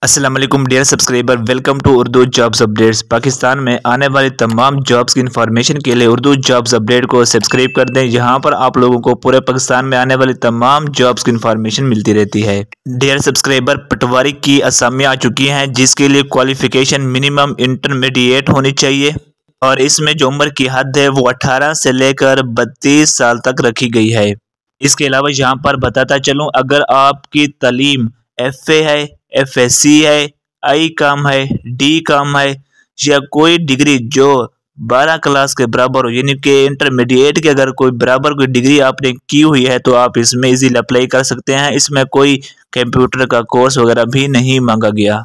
अस्सलाम वालेकुम dear subscriber, welcome to Urdu jobs updates. Pakistan में आने वाली तमाम जॉब्स की इन्फॉर्मेशन के लिए उर्दू जॉब्स अपडेट को सब्सक्राइब कर दें। यहाँ पर आप लोगों को पूरे पाकिस्तान में आने वाली तमाम जॉब्स की इन्फॉर्मेशन मिलती रहती है। डियर सब्सक्राइबर, पटवारी की असामियाँ आ चुकी हैं जिसके लिए क्वालिफिकेशन मिनिमम इंटरमीडिएट होनी चाहिए और इसमें जो उम्र की हद है वो 18 से लेकर 32 साल तक रखी गई है। इसके अलावा यहाँ पर बताता चलूँ, अगर आपकी तालीम FA है, FSC है, आई काम है, डी काम है या कोई डिग्री जो 12 क्लास के बराबर हो, यानी कि इंटरमीडिएट के अगर कोई बराबर कोई डिग्री आपने की हुई है तो आप इसमें इजीली अप्लाई कर सकते हैं। इसमें कोई कंप्यूटर का कोर्स वगैरह भी नहीं मांगा गया।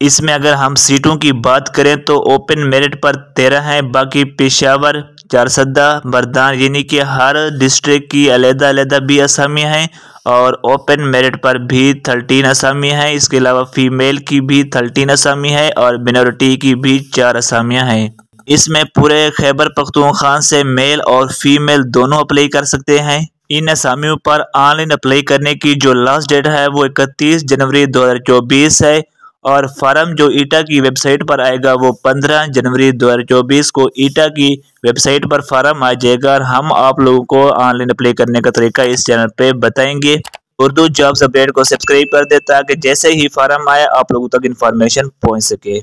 इसमें अगर हम सीटों की बात करें तो ओपन मेरिट पर 13 हैं, बाकी पेशावर, चारसदा, बरदान यानी कि हर डिस्ट्रिक्ट की अलग-अलग भी असामियाँ हैं और ओपन मेरिट पर भी 13 असामियाँ हैं। इसके अलावा फीमेल की भी 13 असामी है और मिनॉरिटी की भी 4 असामियाँ हैं। इसमें पूरे खैबर पख्तूनख्वा से मेल और फीमेल दोनों अप्लाई कर सकते हैं। इन असामियों पर ऑनलाइन अप्लाई करने की जो लास्ट डेट है वो 31 जनवरी 2024 है और फार्म जो ईटा की वेबसाइट पर आएगा वो 15 जनवरी 2024 को ईटा की वेबसाइट पर फार्म आ जाएगा और हम आप लोगों को ऑनलाइन अप्लाई करने का तरीका इस चैनल पे बताएंगे। उर्दू जॉब्स अपडेट को सब्सक्राइब कर दे ताकि जैसे ही फार्म आए आप लोगों तक इन्फॉर्मेशन पहुंच सके।